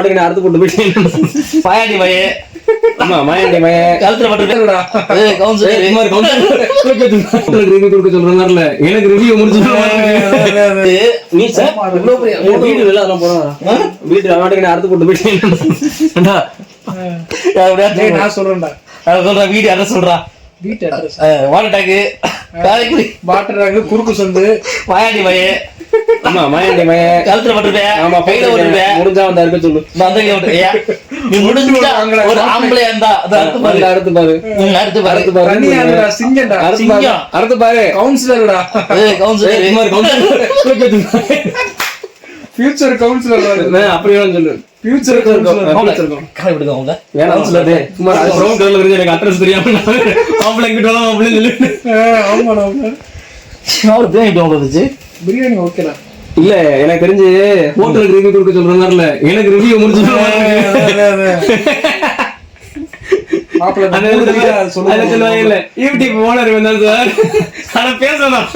அறுத்து போட்டு போயிட்டு பாயாண்டி மயே ஆமா மாயாண்டி மய கழுத்துல பட்டுடா கொடுக்க சொல்றாங்கல்ல எனக்கு ரிவ்யூ முடிச்சு வீட்டு அவாட்டுக்கு அறுத்து போட்டு போயிட்டு நான் சொல்றேன்டா சொல்றேன் வீடு அட்ரஸ் சொல்றா வீட்டு அட்ரஸ் வாட்டர் வாட்டர் குறுக்கு சொந்து மாயாண்டி மயே ஆமா மாயாண்டி மய கழுத்துல பட்டுருப்பேன் ஆமா கையில வருவேன் முடிஞ்சா வந்து இருக்க சொல்லு நீ முடிஞ்சா ஒரு ஆம்பளை இருந்தா அடுத்து பாரு அடுத்து பாரு அடுத்து பாரு அடுத்து பாரு சிங்கம்டா சிங்கம் அடுத்து பாரு கவுன்சிலர்டா ஃபியூச்சர் கவுன்சிலர் அப்படியே சொல்லு ஃபியூச்சர் கவுன்சிலர் காலை விடுங்க அவங்க கவுன்சிலர் சும்மா ப்ரௌன் கலர்ல இருந்து எனக்கு அட்ரஸ் தெரியாம ஆம்பளை கிட்ட வரலாம் ஆம்பளை சொல்லு ஆமாடா அவர் பிரியாணி வந்துச்சு பிரியாணி ஓகேடா இல்ல எனக்கு தெரிஞ்சு ஹோட்டலுக்கு ரிவ்யூ கொடுக்க சொல்றாங்கல்ல எனக்கு ரிவ்யூ முடிச்சு சொல்லுவாங்க இல்ல யூடியூப் ஓனர் வந்தாரு சார் ஆனா பேசணும்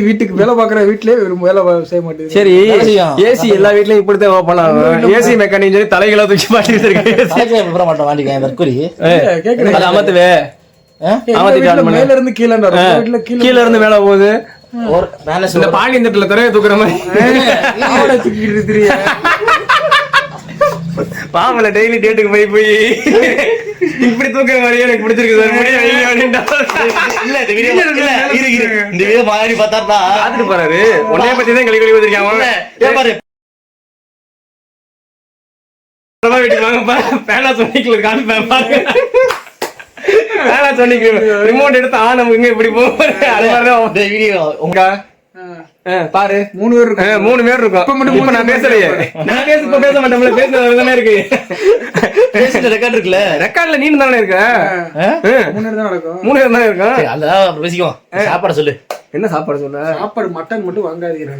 வீட்டுக்கு வேலை பாக்குற வீட்லயே வேலை செய்ய மாட்டேங்குது. சரி ஏசி எல்லா வீட்லயும் இப்படித்தான் ஓபன் ஆகும். ஏசி மெக்கானிக் சொல்லி தலைகளை தூக்கி மாட்டிருக்கேன். மேல இருந்து கீழ இருந்து மேல போகுது. பாண்டி தட்டுல துறைய தூக்குற மாதிரி பாவல டெய்லி டேட்டுக்கு போய் இப்படி தூக்குற மாதிரி எனக்கு பிடிச்சிருக்கு சார். போறாரு உன்னைய பத்தி தான் கழி வந்திருக்காங்க. வீட்டுக்கு வாங்கப்பா பேனா சொன்னிக்கு ரிமோட் எடுத்து ஆனவங்க இப்படி பாரு 3 பேர் இருக்கும். நான் பேசலையே நான் பேச மாட்டேன் பேசுறதுதானே இருக்கு. ரெக்கார்ட் இருக்குல்ல ரெக்கார்ட்ல நீ தானே இருக்க 3 பேர் தானே இருக்கும். அதான் பேசிக்குவோம். சாப்பாடு சொல்லு என்ன சாப்பாடு சொல்ல? சாப்பாடு மட்டன் மட்டும் வாங்காதீங்க.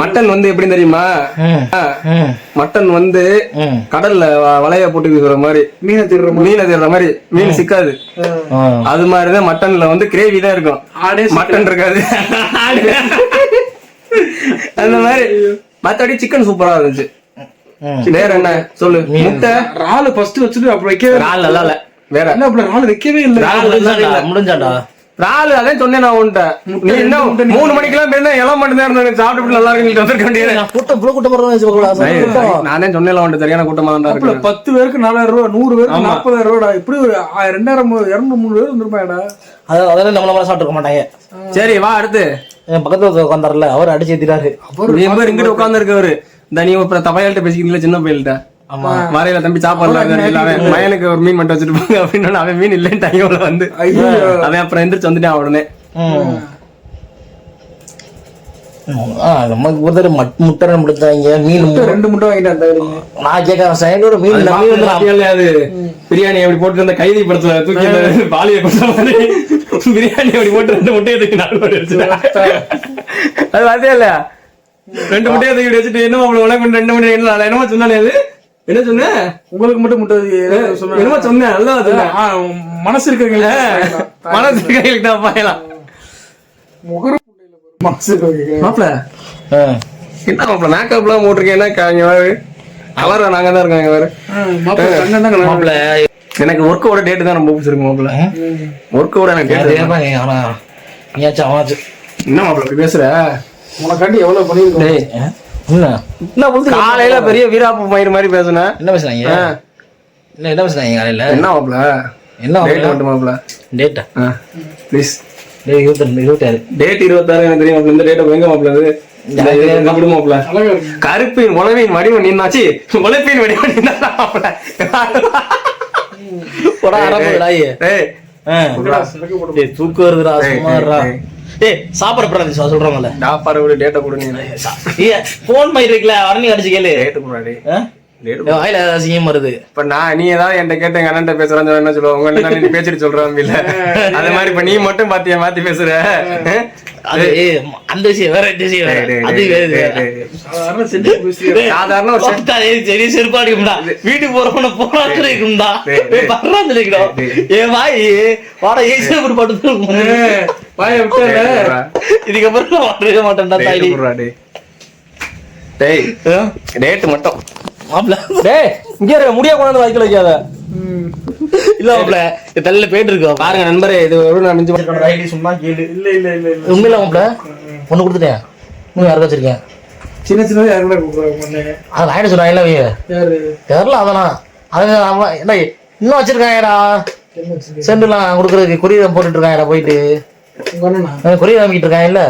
மட்டன் வந்து எப்படி தெரியுமா? மட்டன் வந்து கடல்ல வலைய போட்டு வீசுற மாதிரி மீனை திருற மாதிரி மீன் சிக்காது. அது மாதிரிதான் மட்டன்ல வந்து கிரேவி தான் இருக்கும், மட்டன் இருக்காது. அந்த மாதிரி மத்தபடி சிக்கன் சூப்பரா இருந்துச்சு. வேற என்ன சொல்லு? முட்டை ராலு ஃபர்ஸ்ட் வச்சுட்டு அப்புறம் வைக்கவே ரால் நல்லா இல்ல. வேற என்ன ராலு வைக்கவே இல்ல. முடிஞ்சாடா ராலு அதே சொன்னேன் நான் உன்ட்ட. நீ என்ன 3 மணிக்கெல்லாம் பேர் எல்லாம் மட்டும் தான் இருந்தாங்க. சாப்பிட்டு நல்லா இருக்கு வந்திருக்க வேண்டியது. நானே சொன்னேன் உன்ட்ட சரியான கூட்டமா தான் இருக்கு. 10 பேருக்கு 4000 ரூபாய், 100 பேருக்கு 40,000 ரூபாய். இப்படி ஒரு 2000 200 பேர் வந்துருப்பாடா. அதெல்லாம் நம்மள சாப்பிட்டு மாட்டாங்க. சரி வா அடுத்து. என் பக்கத்துல உட்காந்தாருல அவர் அடிச்சு ஏத்திட்டாரு. இங்கிட்ட உட்கார்ந்து இருக்கவரு தனி தவையாள்கிட்ட பேசிக்கிறீங்களா சின்ன பையல்கிட்ட? வரையில தம்பி சாப்பாடு மயனுக்கு ஒரு மீன் மட்டும் வச்சுட்டு போங்க அப்படின்னு அவன் மீன் இல்லைன்னு வந்து அவன் அப்புறம் எந்திரிச்சு வந்துட்டான் உடனே. நமக்கு ஒருத்தர் முட்டை முடித்தாங்க. மீன் 2 முட்டை வாங்கிட்டு நான் கேட்க மீன் அது பிரியாணி அப்படி போட்டு அந்த கைதி படத்துல தூக்கி பாலிய பிரியாணி அப்படி போட்டு 2 முட்டையை தூக்கி அது அதே இல்ல 2 முட்டையை தூக்கி வச்சுட்டு என்ன உனக்கு 2 முட்டை என்ன என்னமா சொன்னானே? அது என்ன சொன்ன? உங்களுக்கு மட்டும் முட்டை என்னமா சொன்னேன்? நல்லா மனசு இருக்கிறீங்களா? மனசு இருக்கிறீங்களுக்கு தான் பாயலாம். மாப்பிள என்ன மாப்பிள மேக்கப்லாம் போட்டிருக்கேன். அவர் நாங்க தான் இருக்காங்க வேற. மாப்பிள எனக்கு ஒர்க்கோட டேட்டு தான் ரொம்ப பிடிச்சிருக்கு மாப்பிள. ஒர்க்கோட எனக்கு என்ன மாப்பிள அப்படி பேசுற? உனக்காண்டி எவ்வளவு பண்ணிருக்கேன். காலையில பெரிய வீராப்பு மயிர் மாதிரி பேசுன. என்ன பேசுறாங்க? என்ன பேசுறாங்க காலையில? என்ன மாப்பிள? என்ன டேட் மாப்பிள? Data please. டேட் 26 டேட் 26 எனக்கு தெரியும் மாப்பிள. இந்த டேட் எங்க மாப்பிள? இது விடு மாப்பிள. கருப்பின் உளவின் வடிவம் நின்னாச்சு, உழைப்பின் வடிவம் நின்னா மாப்பிள. போடா அரபுடாயே. ஏய் தூக்கு வருதுடா சும்மாடா. ஏய் சாப்பாடு போறானே சொல்றவங்கல. சாப்பாடு விட டேட்டா கொடுங்க. ஏய் ஃபோன் மாதிரி இருக்குல வரனி அடிச்சு கேளு. டேட் போறாடே. வாயில அசிங்கம் வருது. இப்ப நீ ஏதாவது என்கிட்ட கேட்ட எங்க அண்ணன் பேசுறான்னு என்ன சொல்லுவோம், உங்க அண்ணன் நீ பேசிட்டு சொல்றான் இல்ல அது மாதிரி. இப்ப நீ மட்டும் பாத்தியா மாத்தி பேசுற. அது அந்த விஷயம் வேற, இந்த விஷயம் வேற. அது சாதாரண ஒரு சரி செருப்பாடிக்கும்டா. வீட்டுக்கு போறவன போராட்டம் இருக்கும்டா. பர்றாந்து இருக்கணும். ஏன் வாய் வாட ஏசியா போட்டு பாட்டு வாய விட்டால இதுக்கப்புறம் வாடவே மாட்டேன்டா தாய். டேய் டேட் மட்டும் மாப்ள டேய் இங்க இருக்க முடிய கொண்டாந்து வாய்க்கல வைக்காத. இல்ல மாப்ள தள்ள போயிட்டு இருக்கோம் பாருங்க நண்பரே, இது ஒரு நான் மிஞ்சி ஐடி சும்மா கேளு. இல்ல இல்ல இல்ல இல்ல உண்மையில மாப்ள ஒண்ணு கொடுத்துட்டேன். இன்னும் யாருக்கு வச்சிருக்கேன்? சின்ன சின்ன யாருமே கூப்பிடுறாங்க. அது ஆயிட சொல்றான். இல்ல யாரு தெரியல. அதெல்லாம் அது அவன் என்ன இன்னும் வச்சிருக்காங்கடா. சென்டுலாம் கொடுக்குறதுக்கு கொரியர் போட்டுட்டு இருக்காங்கடா. போயிட்டு உங்க அண்ணனா கொரியர் அனுப்பிட்டு இருக்கான். இல்ல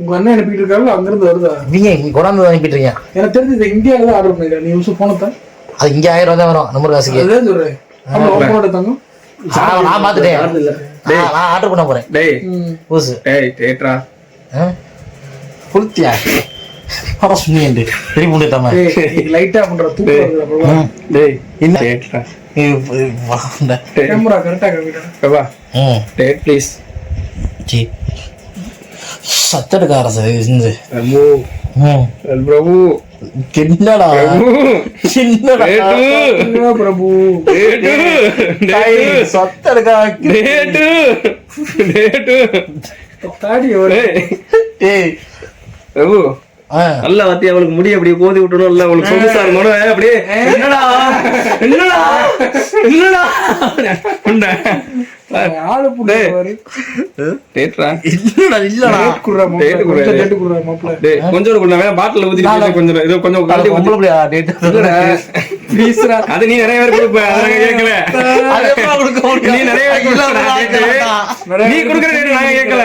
உங்க அண்ணன் அனுப்பிட்டு இருக்காரு, அங்க இருந்து வருதா? நீங்க கொண்டாந்து அனுப்பிட்டு இருக்கீங்க. எனக்கு தெரிஞ்சு இது இந்தியாவில தான் ஆர்டர் பண்ணிருக்கேன். நீ யூஸ் போனதான் அது இங்க 1000 ரூபா தான் வரும் நம்ம காசுக்கு. அதான் சொல்றேன். ஓப்பனோட தங்கம் நான் பாத்துட்டேன். நான் ஆர்டர் பண்ண போறேன். டேய் பூசு டேய் டேட்ரா புளுத்தியா அட சுண்ணியண்டு ரெடி பண்ணிட்டாம லைட்டா பண்ற தூக்கம் வருது அப்புறம். டேய் என்ன டேட்ரா கேமரா கரெக்டா காமிடா. வா டேட் ப்ளீஸ். ஜி சத்தடுக்கார சார் இருந்து பிரபு பிரபு என்னடா என்னடா பிரபு சத்தடுக்கா டேட்டு டேட்டு தாடி ஒரு ஏய் பிரபு நல்ல வாத்தி அவளுக்கு முடி அப்படியே கோதி விட்டணும். இல்ல அவளுக்கு சொகுசா இருக்கணும். அப்படியே என்னடா என்னடா என்னடா ஆளு புடிவாரு. டேட்ரா இல்லடா இல்லடா குறா மாப்ள டேட் குறா மாப்ள. டேய் கொஞ்சம் கொடுங்க, வேணா பாட்டில் ஊத்திட்டு கொஞ்சம் இது கொஞ்சம் கலட்டி உங்களுக்கு அப்படியே டேட் ப்ளீஸ்ரா. அது நீ நிறைய பேர் கொடுப்ப, அதனால கேட்கல. அதெல்லாம் கொடுக்க நீ நிறைய பேர் கொடுப்ப, நீ கொடுக்குற டேட் நான் கேட்கல.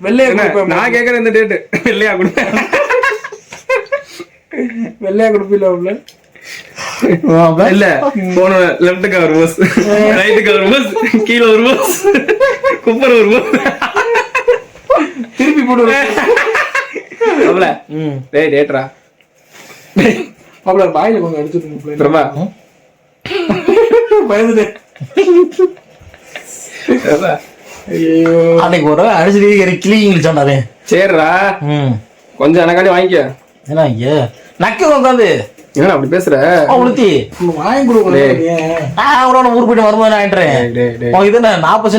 வெள்ளையா கொடுப்பேன். நான் கேட்கற இந்த டேட் வெள்ளையா கொடுப்பேன். வெள்ளையா கொடுப்பீல உள்ள இல்ல போன லெஃப்ட்டுக்கு ஒரு பஸ், ரைட்டுக்கு ஒரு பஸ், கீழே ஒரு பஸ், குப்பர் ஒரு பஸ், திருப்பி போடு. அவள டேய் டேட்ரா மாப்ள பாயில கொஞ்சம் அடிச்சிட்டு பிரபா பயந்துட்டேன். ஐயோ அன்னைக்கு ஒரு அடிச்சு கிளீங் சொன்னாரு. சரிடா கொஞ்சம் எனக்காண்டி வாங்கிக்க. ஏன்னா இங்க நக்கு உட்காந்து என்ன அப்படி பேசுற? உளுத்தி வாங்கி கொடுக்கணும். நான் அவரோட ஊர் போயிட்டு வரும்போது நான் ஆயிட்டுறேன். இது 40